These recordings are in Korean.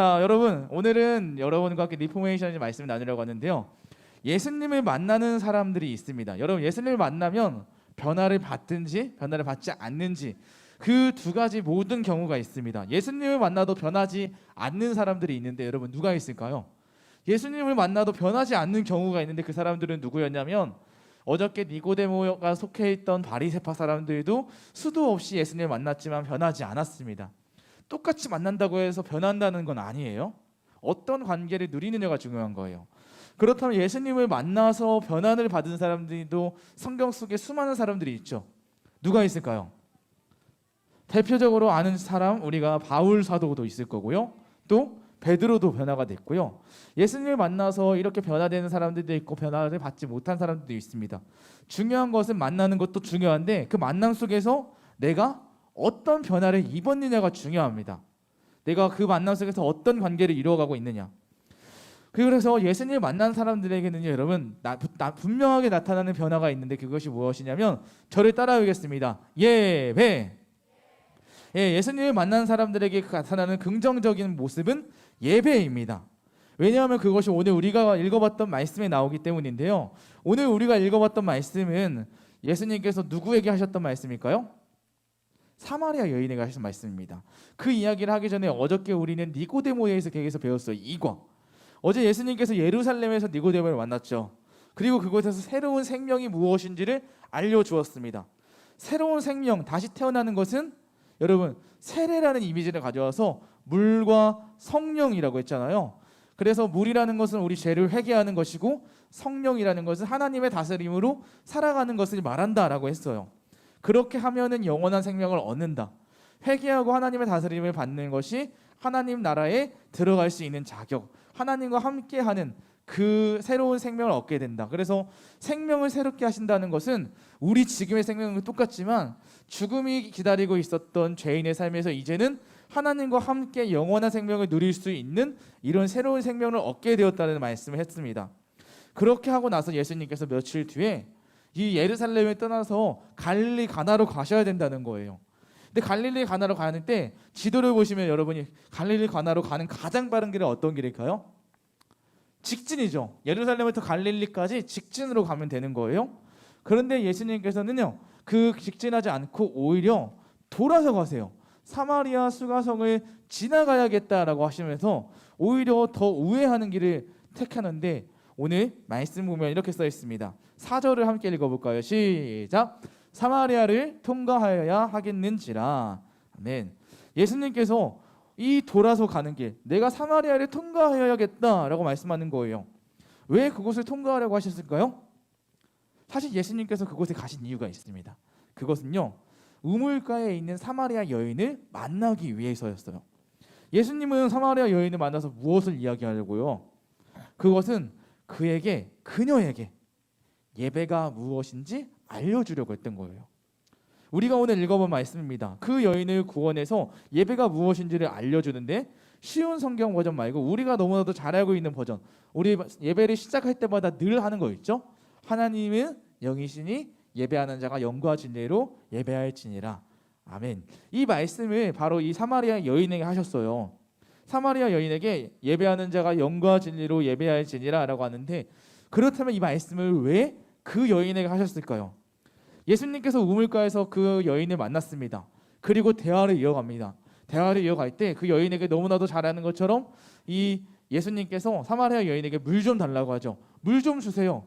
자, 여러분, 오늘은 여러분과 함께 리포메이션의 말씀을 나누려고 하는데요. 예수님을 만나는 사람들이 있습니다. 여러분, 예수님을 만나면 변화를 받든지 변화를 받지 않는지 그 두 가지 모든 경우가 있습니다. 예수님을 만나도 변하지 않는 사람들이 있는데 여러분 누가 있을까요? 예수님을 만나도 변하지 않는 경우가 있는데 그 사람들은 누구였냐면 어저께 니고데모가 속해 있던 바리새파 사람들도 수도 없이 예수님을 만났지만 변하지 않았습니다. 똑같이 만난다고 해서 변한다는 건 아니에요. 어떤 관계를 누리느냐가 중요한 거예요. 그렇다면 예수님을 만나서 변화를 받은 사람들도 성경 속에 수많은 사람들이 있죠. 누가 있을까요? 대표적으로 아는 사람 우리가 바울 사도도 있을 거고요. 또 베드로도 변화가 됐고요. 예수님을 만나서 이렇게 변화되는 사람들도 있고 변화를 받지 못한 사람들도 있습니다. 중요한 것은 만나는 것도 중요한데 그 만남 속에서 내가 어떤 변화를 입었느냐가 중요합니다. 내가 그 만남 속에서 어떤 관계를 이루어가고 있느냐. 그래서 예수님을 만난 사람들에게는요, 여러분 분명하게 나타나는 변화가 있는데 그것이 무엇이냐면 저를 따라오겠습니다. 예배. 예수님을 만난 사람들에게 나타나는 긍정적인 모습은 예배입니다. 왜냐하면 그것이 오늘 우리가 읽어봤던 말씀에 나오기 때문인데요. 오늘 우리가 읽어봤던 말씀은 예수님께서 누구에게 하셨던 말씀일까요? 사마리아 여인에게 하신 말씀입니다. 그 이야기를 하기 전에 어저께 우리는 니고데모에게서 배웠어요. 이과. 어제 예수님께서 예루살렘에서 니고데모를 만났죠. 그리고 그곳에서 새로운 생명이 무엇인지를 알려주었습니다. 새로운 생명, 다시 태어나는 것은 여러분 세례라는 이미지를 가져와서 물과 성령이라고 했잖아요. 그래서 물이라는 것은 우리 죄를 회개하는 것이고 성령이라는 것은 하나님의 다스림으로 살아가는 것을 말한다라고 했어요. 그렇게 하면은 영원한 생명을 얻는다. 회개하고 하나님의 다스림을 받는 것이 하나님 나라에 들어갈 수 있는 자격, 하나님과 함께하는 그 새로운 생명을 얻게 된다. 그래서 생명을 새롭게 하신다는 것은 우리 지금의 생명은 똑같지만 죽음이 기다리고 있었던 죄인의 삶에서 이제는 하나님과 함께 영원한 생명을 누릴 수 있는 이런 새로운 생명을 얻게 되었다는 말씀을 했습니다. 그렇게 하고 나서 예수님께서 며칠 뒤에 이 예루살렘을 떠나서 갈릴리 가나로 가셔야 된다는 거예요. 근데 갈릴리 가나로 가는 때 지도를 보시면 여러분이 갈릴리 가나로 가는 가장 빠른 길은 어떤 길일까요? 직진이죠. 예루살렘부터 갈릴리까지 직진으로 가면 되는 거예요. 그런데 예수님께서는요, 그 직진하지 않고 오히려 돌아서 가세요. 사마리아 수가성을 지나가야겠다라고 하시면서 오히려 더 우회하는 길을 택하는데 오늘 말씀 보면 이렇게 써 있습니다. 4절을 함께 읽어볼까요? 시작. 사마리아를 통과하여야 하겠는지라. 아멘. 예수님께서 이 돌아서 가는 길, 내가 사마리아를 통과해야겠다라고 말씀하는 거예요. 왜 그곳을 통과하려고 하셨을까요? 사실 예수님께서 그곳에 가신 이유가 있습니다. 그것은요, 우물가에 있는 사마리아 여인을 만나기 위해서였어요. 예수님은 사마리아 여인을 만나서 무엇을 이야기하려고요? 그것은 그녀에게 예배가 무엇인지 알려주려고 했던 거예요. 우리가 오늘 읽어본 말씀입니다. 그 여인을 구원해서 예배가 무엇인지를 알려주는데 쉬운 성경 버전 말고 우리가 너무나도 잘 알고 있는 버전, 우리 예배를 시작할 때마다 늘 하는 거 있죠? 하나님은 영이시니 예배하는 자가 영과 진리로 예배할지니라. 아멘. 이 말씀을 바로 이 사마리아 여인에게 하셨어요. 사마리아 여인에게 예배하는 자가 영과 진리로 예배할지니라 라고 하는데, 그렇다면 이 말씀을 왜 그 여인에게 하셨을까요? 예수님께서 우물가에서 그 여인을 만났습니다. 그리고 대화를 이어갑니다. 대화를 이어갈 때 그 여인에게 너무나도 잘 아는 것처럼 이 예수님께서 사마리아 여인에게 물 좀 달라고 하죠. 물 좀 주세요.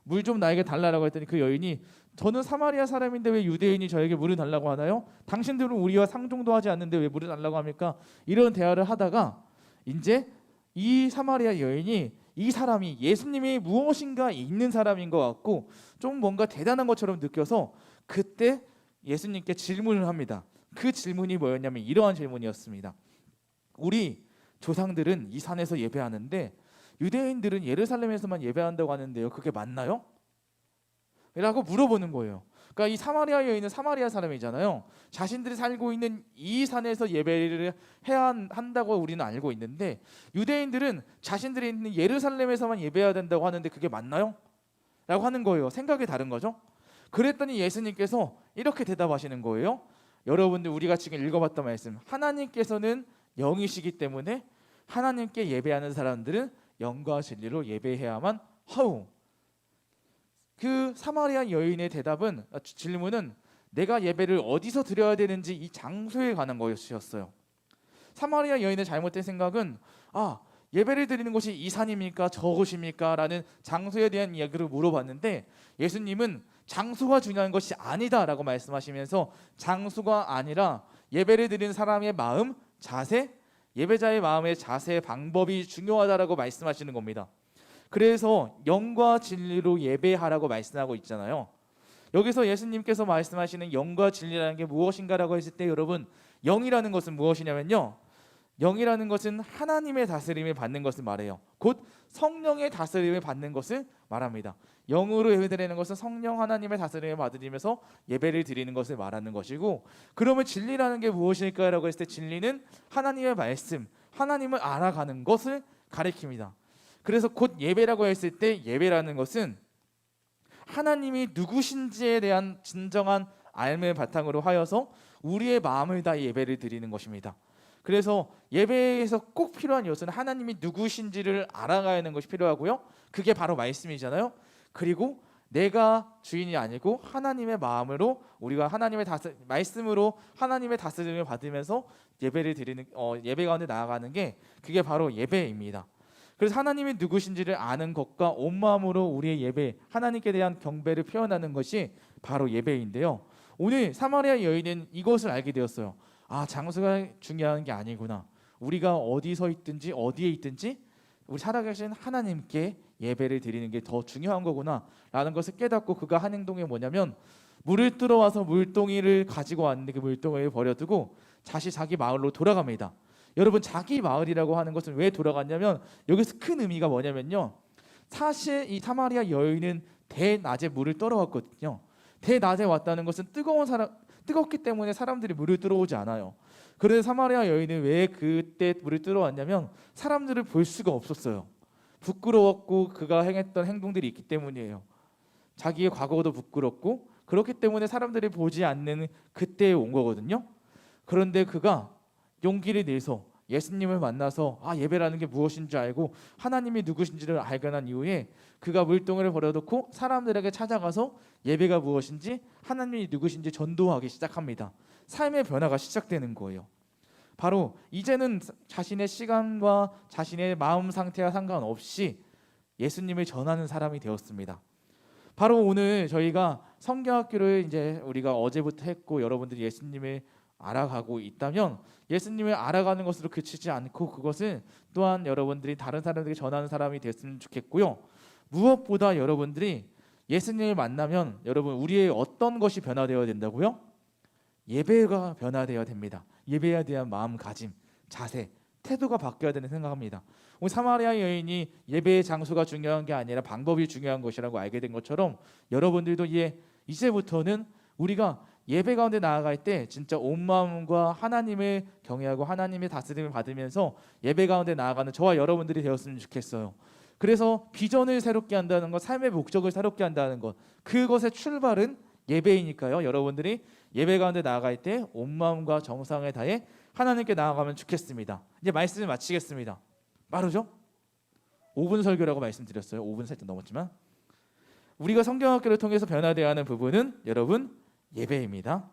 물 좀 나에게 달라고 했더니 그 여인이 저는 사마리아 사람인데 왜 유대인이 저에게 물을 달라고 하나요? 당신들은 우리와 상종도 하지 않는데 왜 물을 달라고 합니까? 이런 대화를 하다가 이제 이 사마리아 여인이 이 사람이 예수님이 무엇인가 있는 사람인 것 같고 좀 뭔가 대단한 것처럼 느껴서 그때 예수님께 질문을 합니다. 그 질문이 뭐였냐면 이러한 질문이었습니다. 우리 조상들은 이 산에서 예배하는데 유대인들은 예루살렘에서만 예배한다고 하는데요. 그게 맞나요? 라고 물어보는 거예요. 그러니까 이 사마리아 여인은 사마리아 사람이잖아요. 자신들이 살고 있는 이 산에서 예배를 해야 한다고 우리는 알고 있는데 유대인들은 자신들이 있는 예루살렘에서만 예배해야 된다고 하는데 그게 맞나요? 라고 하는 거예요. 생각이 다른 거죠. 그랬더니 예수님께서 이렇게 대답하시는 거예요. 여러분들 우리가 지금 읽어봤던 말씀, 하나님께서는 영이시기 때문에 하나님께 예배하는 사람들은 영과 진리로 예배해야만 하오. 그 사마리아 여인의 질문은 내가 예배를 어디서 드려야 되는지 이 장소에 관한 것이었어요. 사마리아 여인의 잘못된 생각은 예배를 드리는 곳이 이 산입니까 저곳입니까 라는 장소에 대한 이야기를 물어봤는데 예수님은 장소가 중요한 것이 아니다라고 말씀하시면서 장소가 아니라 예배를 드리는 사람의 마음, 자세, 예배자의 마음의 자세, 방법이 중요하다라고 말씀하시는 겁니다. 그래서 영과 진리로 예배하라고 말씀하고 있잖아요. 여기서 예수님께서 말씀하시는 영과 진리라는 게 무엇인가라고 했을 때 여러분, 영이라는 것은 무엇이냐면요, 영이라는 것은 하나님의 다스림을 받는 것을 말해요. 곧 성령의 다스림을 받는 것을 말합니다. 영으로 예배드리는 것은 성령 하나님의 다스림을 받으면서 예배를 드리는 것을 말하는 것이고, 그러면 진리라는 게 무엇일까라고 했을 때 진리는 하나님의 말씀, 하나님을 알아가는 것을 가리킵니다. 그래서 곧 예배라고 했을 때 예배라는 것은 하나님이 누구신지에 대한 진정한 알을 바탕으로 하여서 우리의 마음을 다해 예배를 드리는 것입니다. 그래서 예배에서 꼭 필요한 요소는 하나님이 누구신지를 알아가는 것이 필요하고요. 그게 바로 말씀이잖아요. 그리고 내가 주인이 아니고 하나님의 마음으로 우리가 하나님의 말씀으로 하나님의 다스림을 받으면서 예배를 드리는 예배 가운데 나아가는 게 그게 바로 예배입니다. 그래서 하나님이 누구신지를 아는 것과 온 마음으로 우리의 예배, 하나님께 대한 경배를 표현하는 것이 바로 예배인데요. 오늘 사마리아 여인은 이것을 알게 되었어요. 아, 장소가 중요한 게 아니구나. 우리가 어디서 있든지 어디에 있든지 우리 살아계신 하나님께 예배를 드리는 게 더 중요한 거구나 라는 것을 깨닫고 그가 한 행동이 뭐냐면 물을 들어와서 물동이를 가지고 왔는데 그 물동이를 버려두고 다시 자기 마을로 돌아갑니다. 여러분, 자기 마을이라고 하는 것은 왜 돌아갔냐면 여기서 큰 의미가 뭐냐면요, 사실 이 사마리아 여인은 대낮에 물을 떨어왔거든요. 대낮에 왔다는 것은 뜨겁기 때문에 사람들이 물을 들어오지 않아요. 그래서 사마리아 여인은 왜 그때 물을 들어왔냐면 사람들을 볼 수가 없었어요. 부끄러웠고 그가 행했던 행동들이 있기 때문이에요. 자기의 과거도 부끄럽고 그렇기 때문에 사람들이 보지 않는 그때에 온 거거든요. 그런데 그가 용기를 내서 예수님을 만나서 예배라는 게 무엇인지 알고 하나님이 누구신지를 알게 난 이후에 그가 물동이를 버려놓고 사람들에게 찾아가서 예배가 무엇인지 하나님이 누구신지 전도하기 시작합니다. 삶의 변화가 시작되는 거예요. 바로 이제는 자신의 시간과 자신의 마음 상태와 상관없이 예수님을 전하는 사람이 되었습니다. 바로 오늘 저희가 성경학교를 이제 우리가 어제부터 했고 여러분들이 예수님을 알아가고 있다면 예수님을 알아가는 것으로 그치지 않고 그것은 또한 여러분들이 다른 사람들에게 전하는 사람이 됐으면 좋겠고요. 무엇보다 여러분들이 예수님을 만나면 여러분 우리의 어떤 것이 변화되어야 된다고요? 예배가 변화되어야 됩니다. 예배에 대한 마음가짐, 자세, 태도가 바뀌어야 되는 생각합니다. 오늘 사마리아 여인이 예배의 장소가 중요한 게 아니라 방법이 중요한 것이라고 알게 된 것처럼 여러분들도 이제부터는 우리가 예배 가운데 나아갈 때 진짜 온 마음과 하나님을 경외하고 하나님의 다스림을 받으면서 예배 가운데 나아가는 저와 여러분들이 되었으면 좋겠어요. 그래서 비전을 새롭게 한다는 것, 삶의 목적을 새롭게 한다는 것, 그것의 출발은 예배이니까요. 여러분들이 예배 가운데 나아갈 때 온 마음과 정성을 다해 하나님께 나아가면 좋겠습니다. 이제 말씀을 마치겠습니다. 빠르죠? 5분 설교라고 말씀드렸어요. 5분 살짝 넘었지만 우리가 성경학교를 통해서 변화되어야 하는 부분은 여러분 예배입니다.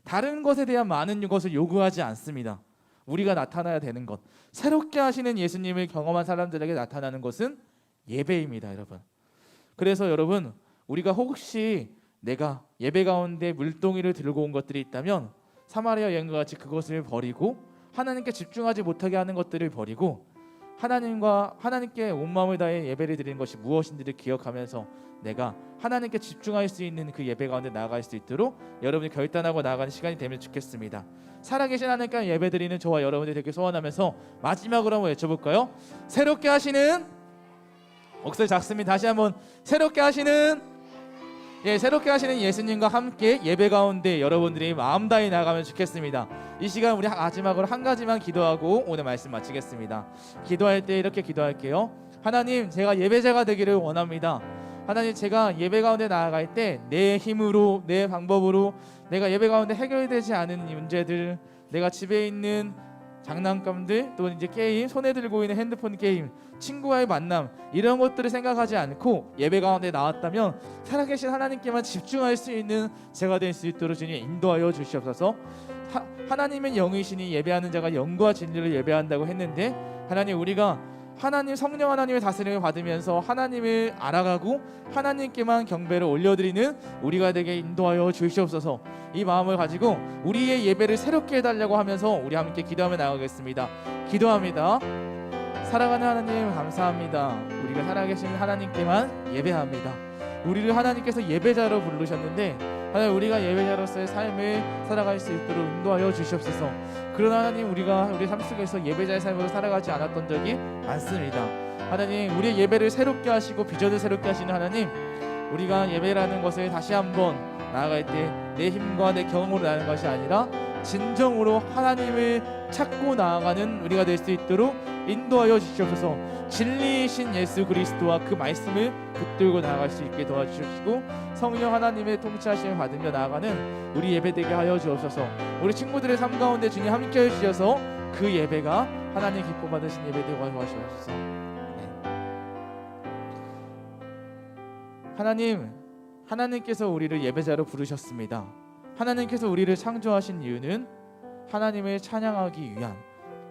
다른 것에 대한 많은 것을 요구하지 않습니다. 우리가 나타나야 되는 것, 새롭게 하시는 예수님을 경험한 사람들에게 나타나는 것은 예배입니다, 여러분. 그래서 여러분, 우리가 혹시 내가 예배 가운데 물동이를 들고 온 것들이 있다면 사마리아 여인과 같이 그것을 버리고 하나님께 집중하지 못하게 하는 것들을 버리고 하나님께 온 마음을 다해 예배를 드리는 것이 무엇인지를 기억하면서 내가 하나님께 집중할 수 있는 그 예배 가운데 나아갈 수 있도록 여러분이 결단하고 나아가는 시간이 되면 좋겠습니다. 살아계신 하나님께 예배 드리는 저와 여러분들이 되게 소원하면서 마지막으로 한번 외쳐볼까요? 새롭게 하시는, 목소리 작습니다. 다시 한번 새롭게 하시는 예수님과 함께 예배 가운데 여러분들이 마음 다해 나가면 좋겠습니다. 이 시간 우리 마지막으로 한 가지만 기도하고 오늘 말씀 마치겠습니다. 기도할 때 이렇게 기도할게요. 하나님, 제가 예배자가 되기를 원합니다. 하나님, 제가 예배 가운데 나아갈 때 내 힘으로, 내 방법으로 내가 예배 가운데 해결되지 않은 문제들, 내가 집에 있는 장난감들, 또 이제 게임, 손에 들고 있는 핸드폰 게임, 친구와의 만남, 이런 것들을 생각하지 않고 예배 가운데 나왔다면 살아계신 하나님께만 집중할 수 있는 제가 될 수 있도록 주님 인도하여 주시옵소서. 하나님은 영이시니 예배하는 자가 영과 진리를 예배한다고 했는데, 하나님, 우리가 하나님, 성령 하나님의 다스림을 받으면서 하나님을 알아가고 하나님께만 경배를 올려드리는 우리가 되게 인도하여 주시옵소서. 이 마음을 가지고 우리의 예배를 새롭게 해달라고 하면서 우리 함께 기도하며 나가겠습니다. 기도합니다. 사랑하는 하나님, 감사합니다. 우리가 살아계신 하나님께만 예배합니다. 우리를 하나님께서 예배자로 부르셨는데 하나님 우리가 예배자로서의 삶을 살아갈 수 있도록 인도하여 주시옵소서. 그러나 하나님 우리가 우리 삶 속에서 예배자의 삶으로 살아가지 않았던 적이 많습니다. 하나님 우리의 예배를 새롭게 하시고 비전을 새롭게 하시는 하나님, 우리가 예배라는 것을 다시 한번 나아갈 때 내 힘과 내 경험으로 나가는 것이 아니라 진정으로 하나님을 찾고 나아가는 우리가 될 수 있도록 인도하여 주시옵소서. 진리이신 예수 그리스도와 그 말씀을 붙들고 나아갈 수 있게 도와주시고 성령 하나님의 통치하심을 받으며 나아가는 우리 예배되게 하여 주옵소서. 우리 친구들의 삶 가운데 주님 함께해 주셔서 그 예배가 하나님 기뻐 받으신 예배되게 도와주옵소서. 하나님께서 우리를 예배자로 부르셨습니다. 하나님께서 우리를 창조하신 이유는 하나님을 찬양하기 위함,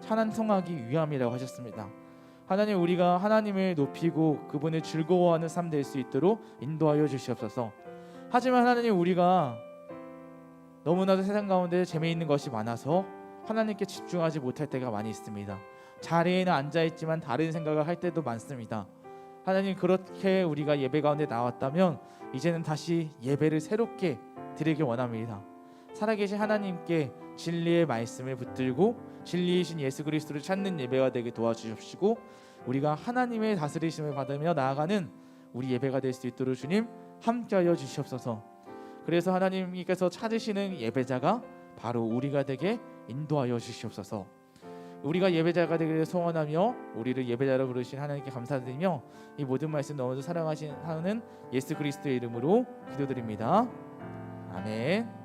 찬송하기 위함이라고 하셨습니다. 하나님 우리가 하나님을 높이고 그분을 즐거워하는 삶 될 수 있도록 인도하여 주시옵소서. 하지만 하나님 우리가 너무나도 세상 가운데 재미있는 것이 많아서 하나님께 집중하지 못할 때가 많이 있습니다. 자리에는 앉아있지만 다른 생각을 할 때도 많습니다. 하나님 그렇게 우리가 예배 가운데 나왔다면 이제는 다시 예배를 새롭게 드리기 원합니다. 살아계신 하나님께 진리의 말씀을 붙들고 진리이신 예수 그리스도를 찾는 예배가 되게 도와주십시고 우리가 하나님의 다스리심을 받으며 나아가는 우리 예배가 될 수 있도록 주님 함께하여 주시옵소서. 그래서 하나님께서 찾으시는 예배자가 바로 우리가 되게 인도하여 주시옵소서. 우리가 예배자가 되기를 소원하며 우리를 예배자로 부르신 하나님께 감사드리며 이 모든 말씀 너무도 사랑하시는 예수 그리스도의 이름으로 기도드립니다. 아멘.